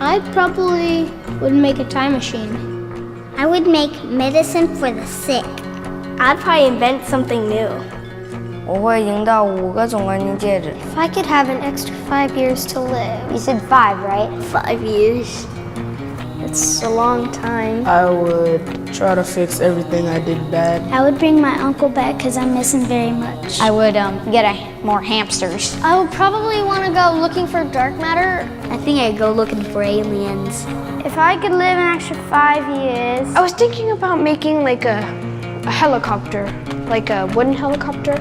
I probably would make a time machine. I would make medicine for the sick. I'd probably invent something new. 我会赢到5个总冠军戒指。 If I could have an extra 5 years to live. You said 5, right? 5 years. It's a long time. I would try to fix everything I did bad. I would bring my uncle back because I miss him very much. I would get more hamsters. I would probably want to go looking for dark matter. I think I'd go looking for aliens. If I could live an extra 5 years. I was thinking about making like a helicopter, like a wooden helicopter,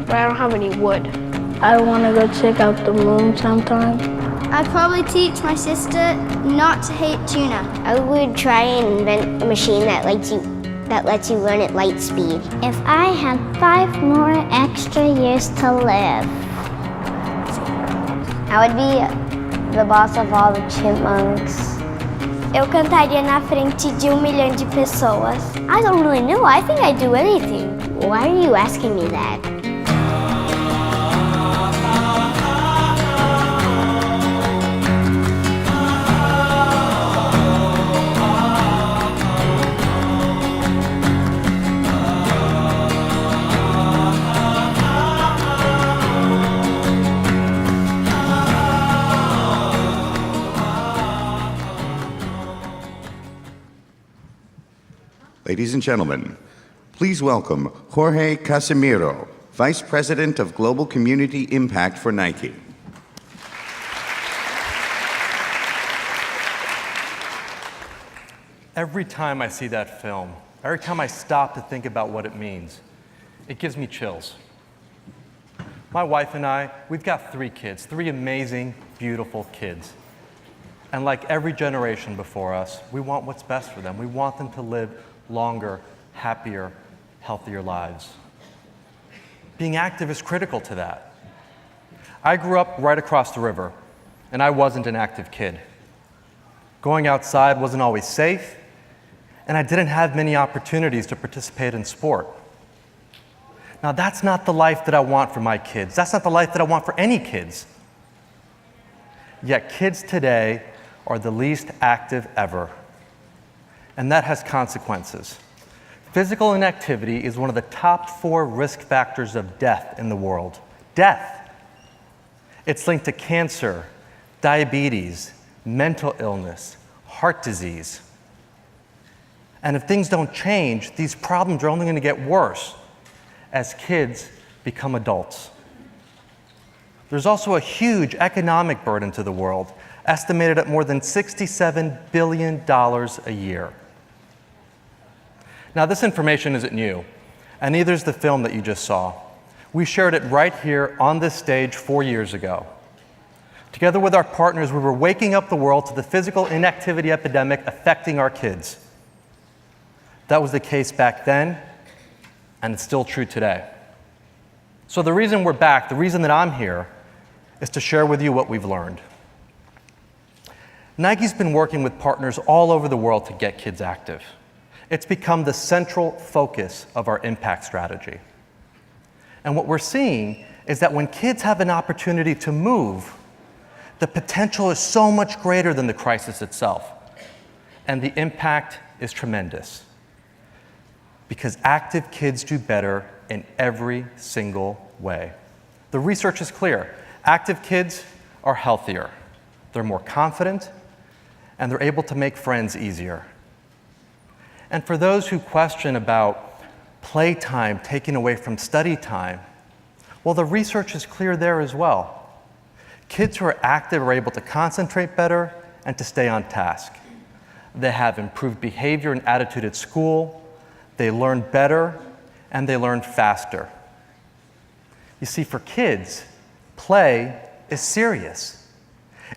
but I don't have any wood. I want to go check out the moon sometime. I'd probably teach my sister not to hate tuna. I would try and invent a machine that lets you learn at light speed. If I had 5 more extra years to live, I would be the boss of all the chipmunks. Eu cantaria na frente de 1 milhão de pessoas. I don't really know. I think I'd do anything. Why are you asking me that? Ladies and gentlemen, please welcome Jorge Casimiro, Vice President of Global Community Impact for Nike. Every time I see that film, every time I stop to think about what it means, it gives me chills. My wife and I, we've got 3 kids, 3 amazing, beautiful kids. And like every generation before us, we want what's best for them. We want them to live longer, happier, healthier lives. Being active is critical to that. I grew up right across the river, and I wasn't an active kid. Going outside wasn't always safe, and I didn't have many opportunities to participate in sport. Now, that's not the life that I want for my kids. That's not the life that I want for any kids. Yet kids today are the least active ever. And that has consequences. Physical inactivity is one of the top 4 risk factors of death in the world. Death. It's linked to cancer, diabetes, mental illness, heart disease. And if things don't change, these problems are only going to get worse as kids become adults. There's also a huge economic burden to the world, estimated at more than $67 billion a year. Now, this information isn't new, and neither is the film that you just saw. We shared it right here on this stage 4 years ago. Together with our partners, we were waking up the world to the physical inactivity epidemic affecting our kids. That was the case back then, and it's still true today. So the reason we're back, the reason that I'm here, is to share with you what we've learned. Nike's been working with partners all over the world to get kids active. It's become the central focus of our impact strategy. And what we're seeing is that when kids have an opportunity to move, the potential is so much greater than the crisis itself. And the impact is tremendous. Because active kids do better in every single way. The research is clear. Active kids are healthier. They're more confident, and they're able to make friends easier. And for those who question about playtime taken away from study time, well, the research is clear there as well. Kids who are active are able to concentrate better and to stay on task. They have improved behavior and attitude at school, they learn better, and they learn faster. You see, for kids, play is serious.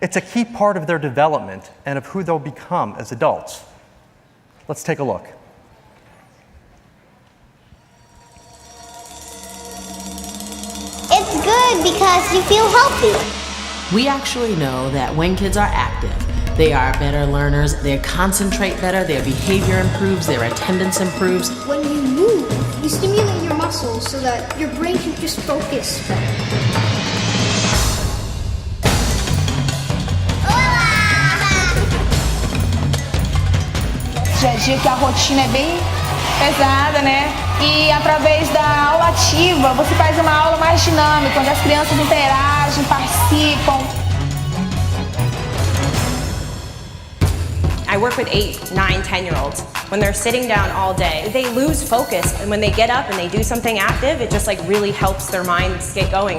It's a key part of their development and of who they'll become as adults. Let's take a look. It's good because you feel healthy. We actually know that when kids are active, they are better learners, they concentrate better, their behavior improves, their attendance improves. When you move, you stimulate your muscles so that your brain can just focus better. dia a dia, que a rotina é bem pesada, né? E através da aula ativa, você faz uma aula mais dinâmica, onde as crianças interagem, participam. I work with 8, 9, 10-year-olds. When they're sitting down all day, they lose focus, and when they get up and they do something active, it just like really helps their minds get going.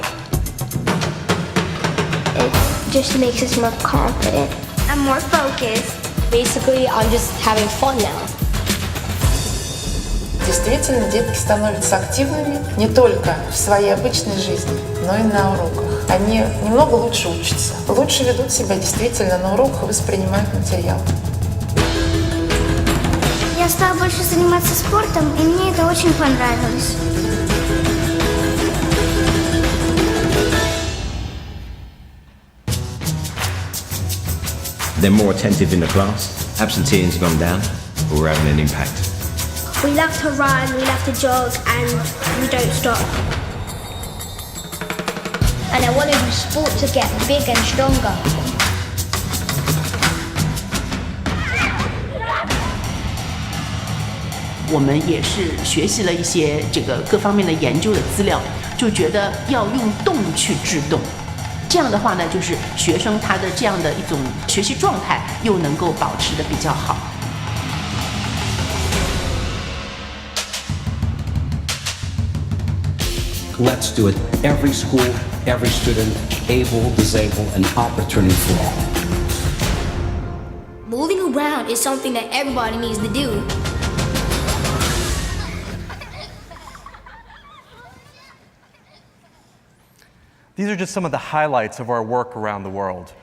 It just makes us more confident. I'm more focused. Basically, I'm just having fun now. Действительно, детки становятся активными не только в своей обычной жизни, но и на уроках. Они немного лучше учатся, лучше ведут себя действительно на уроках и воспринимают материал. Я стала больше заниматься спортом, и мне это очень понравилось. They're more attentive in the class, absenteeism has gone down, but we're having an impact. We love to run, we love to jog, and we don't stop. And I want to do sport to get big and stronger.我们也是学习了一些这个各方面的研究的资料，就觉得要用动去制动。这样的话呢，就是学生他的这样的一种学习状态又能够保持得比较好。Let's do it. Every school, every student, able, disabled, an opportunity for all. Moving around is something that everybody needs to do. These are just some of the highlights of our work around the world.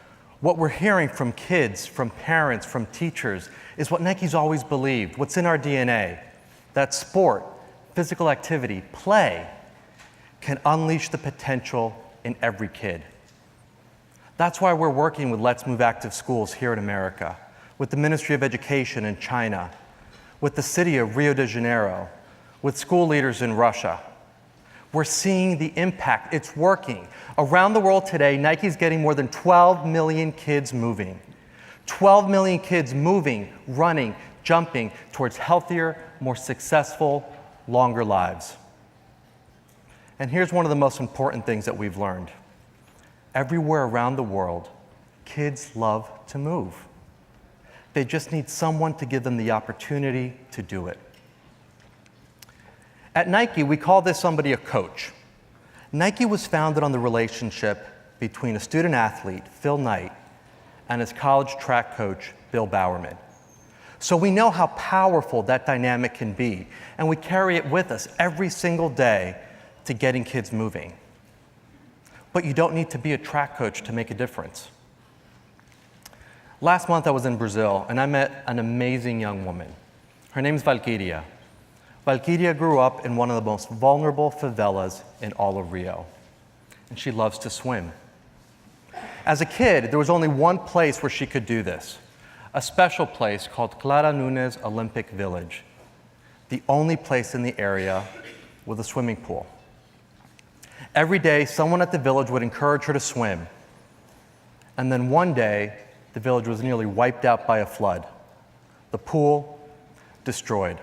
What we're hearing from kids, from parents, from teachers is what Nike's always believed, what's in our DNA, that sport, physical activity, play, can unleash the potential in every kid. That's why we're working with Let's Move Active Schools here in America, with the Ministry of Education in China, with the city of Rio de Janeiro, with school leaders in Russia. We're seeing the impact. It's working. Around the world today, Nike's getting more than 12 million kids moving. 12 million kids moving, running, jumping towards healthier, more successful, longer lives. And here's one of the most important things that we've learned. Everywhere around the world, kids love to move. They just need someone to give them the opportunity to do it. At Nike, we call this somebody a coach. Nike was founded on the relationship between a student athlete, Phil Knight, and his college track coach, Bill Bowerman. So we know how powerful that dynamic can be, and we carry it with us every single day to getting kids moving. But you don't need to be a track coach to make a difference. Last month I was in Brazil and I met an amazing young woman. Her name's Valkyria. Valkyria grew up in one of the most vulnerable favelas in all of Rio, and she loves to swim. As a kid, there was only one place where she could do this, a special place called Clara Nunes Olympic Village, the only place in the area with a swimming pool. Every day, someone at the village would encourage her to swim. And then one day, the village was nearly wiped out by a flood. The pool, destroyed.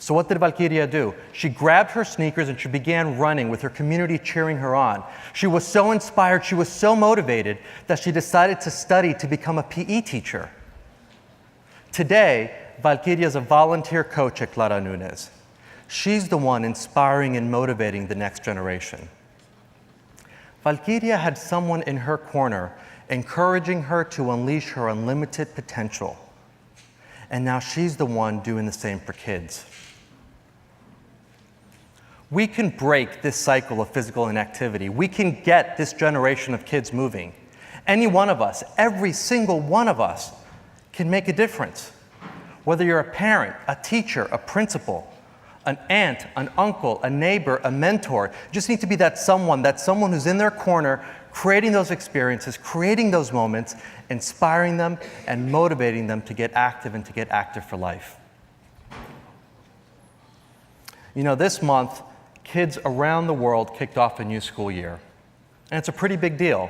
So what did Valkyria do? She grabbed her sneakers and she began running with her community cheering her on. She was so inspired, she was so motivated that she decided to study to become a PE teacher. Today, Valkyria is a volunteer coach at Clara Nunes. She's the one inspiring and motivating the next generation. Valkyria had someone in her corner encouraging her to unleash her unlimited potential. And now she's the one doing the same for kids. We can break this cycle of physical inactivity. We can get this generation of kids moving. Any one of us, every single one of us, can make a difference. Whether you're a parent, a teacher, a principal, an aunt, an uncle, a neighbor, a mentor, you just need to be that someone who's in their corner, creating those experiences, creating those moments, inspiring them and motivating them to get active and to get active for life. You know, this month, kids around the world kicked off a new school year. And it's a pretty big deal.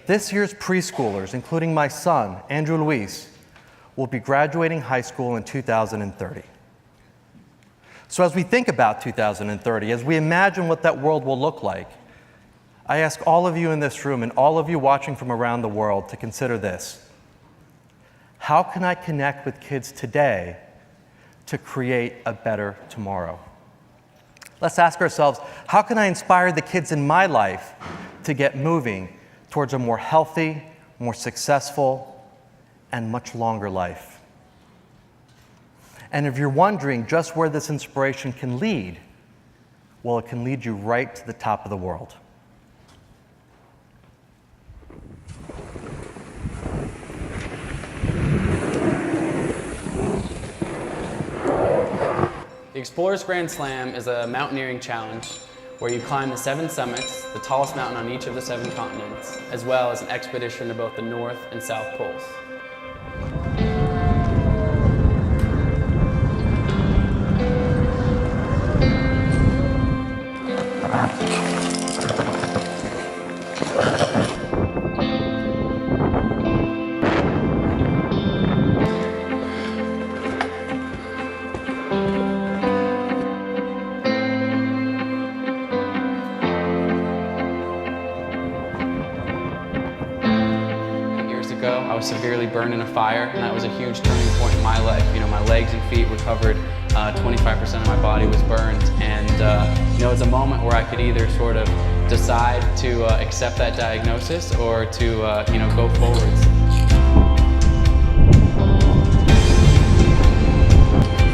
This year's preschoolers, including my son, Andrew Luis, will be graduating high school in 2030. So as we think about 2030, as we imagine what that world will look like, I ask all of you in this room and all of you watching from around the world to consider this. How can I connect with kids today to create a better tomorrow? Let's ask ourselves, how can I inspire the kids in my life to get moving towards a more healthy, more successful, and much longer life? And if you're wondering just where this inspiration can lead, well, it can lead you right to the top of the world. The Explorers Grand Slam is a mountaineering challenge where you climb the 7 summits, the tallest mountain on each of the 7 continents, as well as an expedition to both the North and South Poles. I was severely burned in a fire, and that was a huge turning point in my life. You know, my legs and feet were covered, 25% of my body was burned, and you know, it was a moment where I could either sort of decide to accept that diagnosis or to you know, go forwards.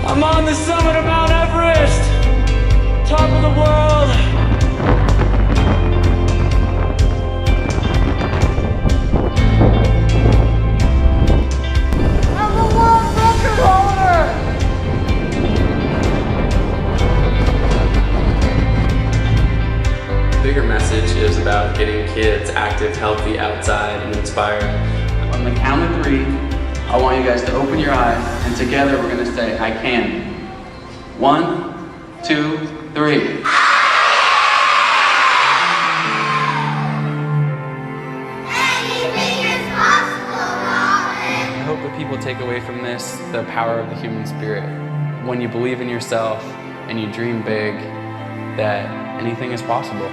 I'm on the summit of Mount Everest, top of the world. Bigger message is about getting kids active, healthy, outside, and inspired. On the count of 3, I want you guys to open your eyes, and together we're going to say, I can. 1, 2, 3. I hope that people take away from this the power of the human spirit. When you believe in yourself and you dream big, that anything is possible.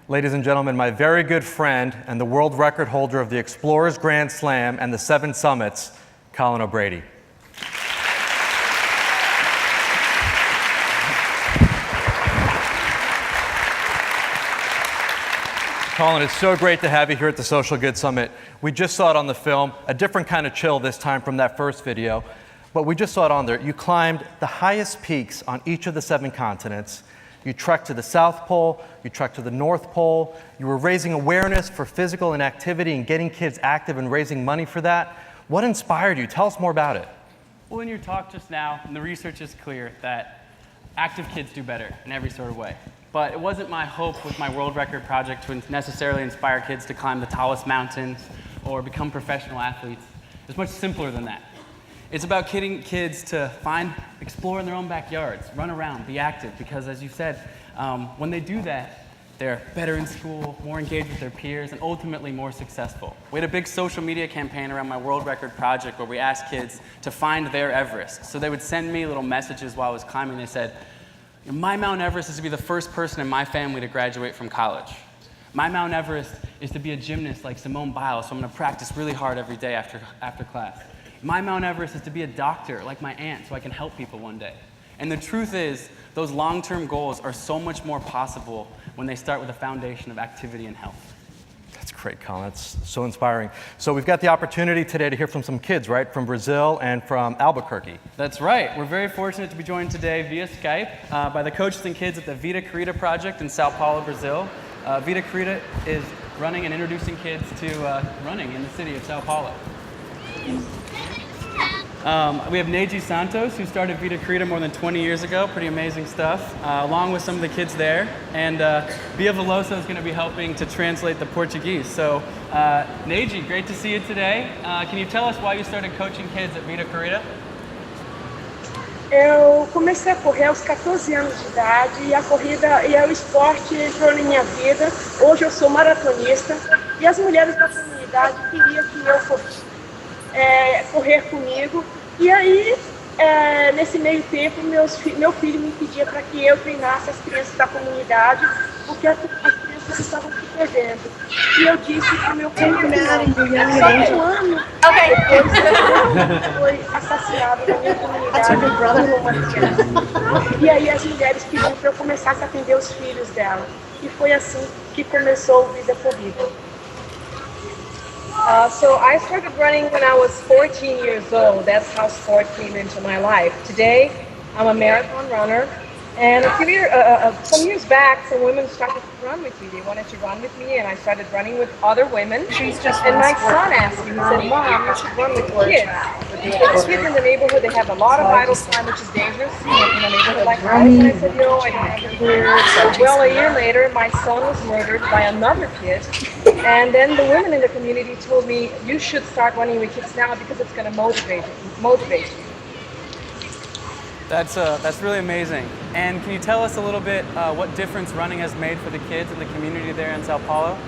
Ladies and gentlemen, my very good friend and the world record holder of the Explorers Grand Slam and the 7 Summits, Colin O'Brady. Colin, it's so great to have you here at the Social Good Summit. We just saw it on the film, a different kind of chill this time from that first video, but we just saw it on there. You climbed the highest peaks on each of the 7 continents. You trekked to the South Pole, you trekked to the North Pole, you were raising awareness for physical inactivity and getting kids active and raising money for that. What inspired you? Tell us more about it. Well, in your talk just now, and the research is clear that active kids do better in every sort of way. But it wasn't my hope with my world record project to necessarily inspire kids to climb the tallest mountains or become professional athletes. It's much simpler than that. It's about getting kids to explore in their own backyards, run around, be active, because as you said, when they do that, they're better in school, more engaged with their peers, and ultimately more successful. We had a big social media campaign around my world record project where we asked kids to find their Everest. So they would send me little messages while I was climbing. They said, my Mount Everest is to be the first person in my family to graduate from college. My Mount Everest is to be a gymnast like Simone Biles, so I'm going to practice really hard every day after class. My Mount Everest is to be a doctor like my aunt so I can help people one day. And the truth is, those long-term goals are so much more possible when they start with a foundation of activity and health. That's great, Colin. That's so inspiring. So we've got the opportunity today to hear from some kids, right, from Brazil and from Albuquerque. That's right. We're very fortunate to be joined today via Skype by the coaches and kids at the Vida Querida project in Sao Paulo, Brazil. Vida Querida is running and introducing kids to running in the city of Sao Paulo. We have Neji Santos, who started Vida Querida more than 20 years ago. Pretty amazing stuff, along with some of the kids there. And Bia Veloso is going to be helping to translate the Portuguese. So, Neji, great to see you today. Can you tell us why you started coaching kids at Vida Querida? Eu comecei a correr aos 14 anos de idade e a corrida e o esporte entrou na minha vida. Hoje eu sou maratonista e as mulheres da comunidade queriam que eu fosse correr comigo. E aí, nesse meio tempo, meu filho me pedia para que eu treinasse as crianças da comunidade, porque as crianças estavam se perdendo. E eu disse para o meu filho que não. Só que um ano depois foi assassinado na minha comunidade por uma criança. E aí as mulheres pediram para eu começasse a atender os filhos dela. E foi assim que começou o Vida Corrida. So I started running when I was 14 years old. That's how sport came into my life. Today, I'm a marathon runner. And some years back, some women started to run with me. They wanted to run with me, and I started running with other women. And my son asked me, he said, Mom, you should run with kids. The kids in the neighborhood, they have a lot of idle time, which is dangerous in a neighborhood like ours. And I said, no, I don't have to. Well, a year later, my son was murdered by another kid. And then the women in the community told me, you should start running with kids now because it's going to motivate you. That's really amazing. And can you tell us a little bit what difference running has made for the kids in the community there in Sao Paulo?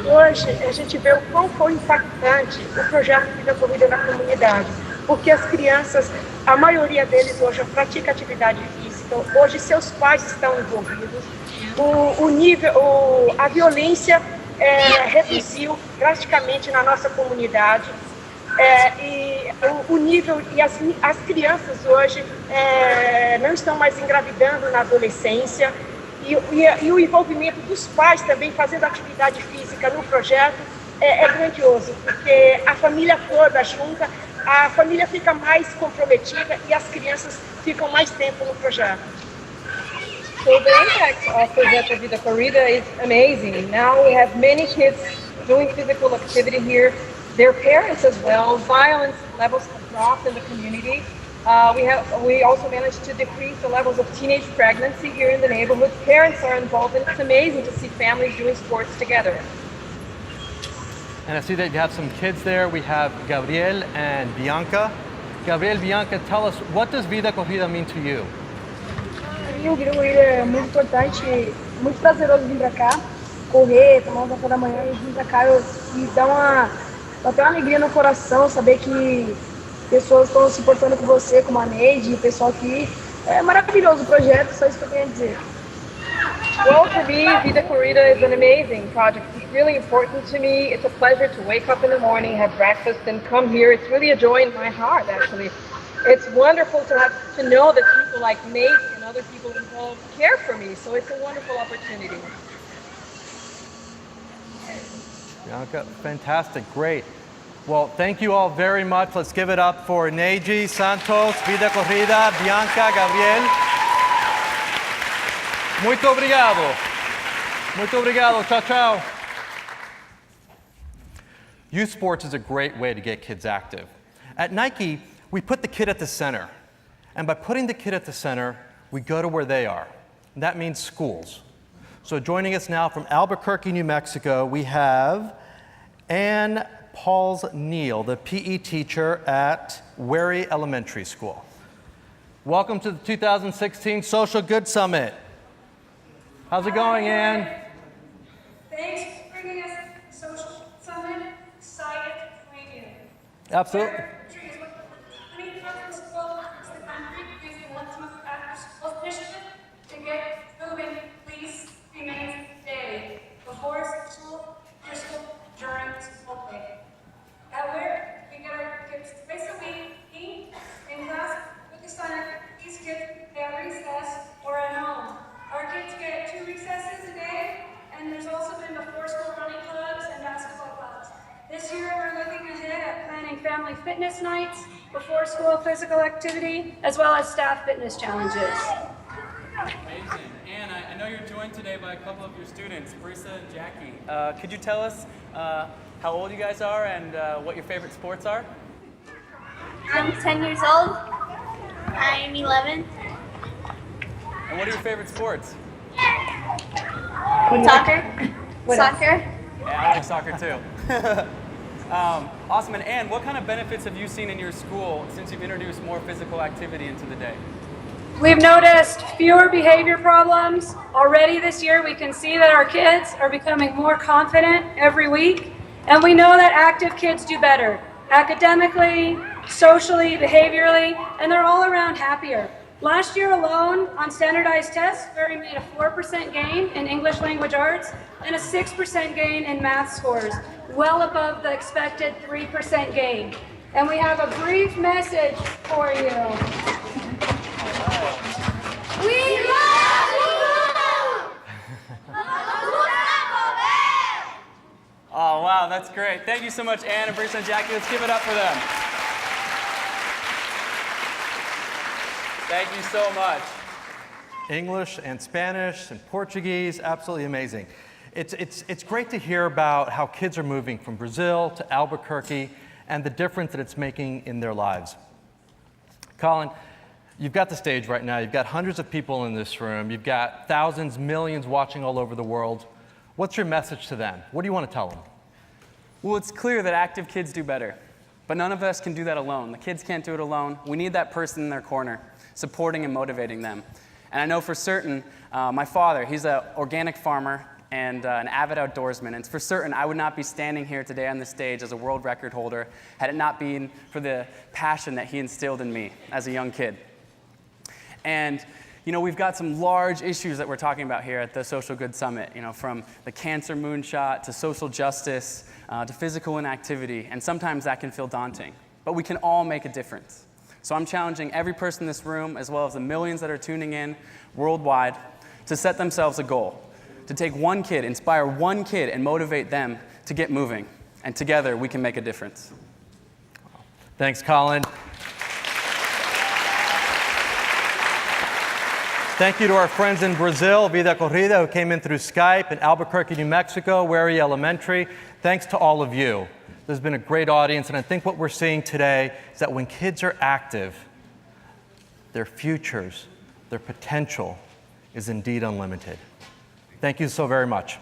Hoje a gente vê o quão foi impactante o projeto Vida Corrida na comunidade, porque as crianças, a maioria deles hoje pratica atividade física, hoje seus pais estão envolvidos, a violência reduziu drasticamente na nossa comunidade. E o nível e as crianças hoje não estão mais engravidando na adolescência e o envolvimento dos pais também fazendo atividade física no projeto é grandioso, porque a família toda junta, a família fica mais comprometida e as crianças ficam mais tempo no projeto. So the impact of Projeto Vida Corrida is amazing. Now we have many kids doing physical activity here. Their parents as well. Violence levels have dropped in the community. We also managed to decrease the levels of teenage pregnancy here in the neighborhood. Parents are involved, and it's amazing to see families doing sports together. And I see that you have some kids there. We have Gabriel and Bianca. Gabriel, Bianca, tell us, what does Vida Corrida mean to you? O Vida Corrida é muito importante, muito prazeroso vir pra cá, correr, tomar um café da manhã e vir pra cá e dá até uma alegria no coração saber que pessoas estão se portando com você, como a Neide, o pessoal aqui. É maravilhoso o projeto, só isso que eu tenho a dizer. Well, for me, Vida Corrida is an amazing project. It's really important to me. It's a pleasure to wake up in the morning, have breakfast, and come here. It's really a joy in my heart, actually. It's wonderful to know that people like Nate and other people involved care for me, so it's a wonderful opportunity. Bianca, fantastic, great. Well, thank you all very much. Let's give it up for Neji, Santos, Vida Corrida, Bianca, Gabriel. Muito obrigado. Muito obrigado. Ciao, ciao. Youth sports is a great way to get kids active. At Nike, we put the kid at the center. And by putting the kid at the center, we go to where they are. And that means schools. So joining us now from Albuquerque, New Mexico, we have Ann Pauls-Neal, the PE teacher at Wary Elementary School. Welcome to the 2016 Social Good Summit. How's it going, Ann? Thanks for bringing us to the Social Summit. Excited to join you. Absolutely. To get moving, please remain today before school, after school, during school day. At work, we get our kids twice a week, eat, in class, with the center. These kids at recess or at home. Our kids get 2 recesses a day, and there's also been before school running clubs and basketball clubs. This year, we're looking ahead at planning family fitness nights, before school physical activity, as well as staff fitness challenges. Amazing. Ann, I know you're joined today by a couple of your students, Brisa and Jackie. Could you tell us how old you guys are and what your favorite sports are? I'm 10 years old. I'm 11. And what are your favorite sports? Soccer. Soccer. Yeah, I like soccer too. Awesome. And Anne, what kind of benefits have you seen in your school since you've introduced more physical activity into the day? We've noticed fewer behavior problems. Already this year, we can see that our kids are becoming more confident every week. And we know that active kids do better academically, socially, behaviorally, and they're all around happier. Last year alone, on standardized tests, we made a 4% gain in English language arts and a 6% gain in math scores, well above the expected 3% gain. And we have a brief message for you. We love you! Oh, wow, that's great. Thank you so much, Anne and Bruce and Jackie. Let's give it up for them. Thank you so much. English and Spanish and Portuguese, absolutely amazing. It's great to hear about how kids are moving from Brazil to Albuquerque and the difference that it's making in their lives. Colin, you've got the stage right now. You've got hundreds of people in this room. You've got thousands, millions watching all over the world. What's your message to them? What do you want to tell them? Well, it's clear that active kids do better, but none of us can do that alone. The kids can't do it alone. We need that person in their corner, supporting and motivating them. And I know for certain, my father, he's an organic farmer and an avid outdoorsman, and for certain I would not be standing here today on the stage as a world record holder had it not been for the passion that he instilled in me as a young kid. And you know, we've got some large issues that we're talking about here at the Social Good Summit, you know, from the cancer moonshot to social justice to physical inactivity, and sometimes that can feel daunting, but we can all make a difference. So I'm challenging every person in this room, as well as the millions that are tuning in worldwide, to set themselves a goal, to take one kid, inspire one kid, and motivate them to get moving, and together we can make a difference. Thanks, Colin. Thank you to our friends in Brazil, Vida Corrida, who came in through Skype, in Albuquerque, New Mexico, Wary Elementary. Thanks to all of you. There's been a great audience, and I think what we're seeing today is that when kids are active, their futures, their potential is indeed unlimited. Thank you so very much.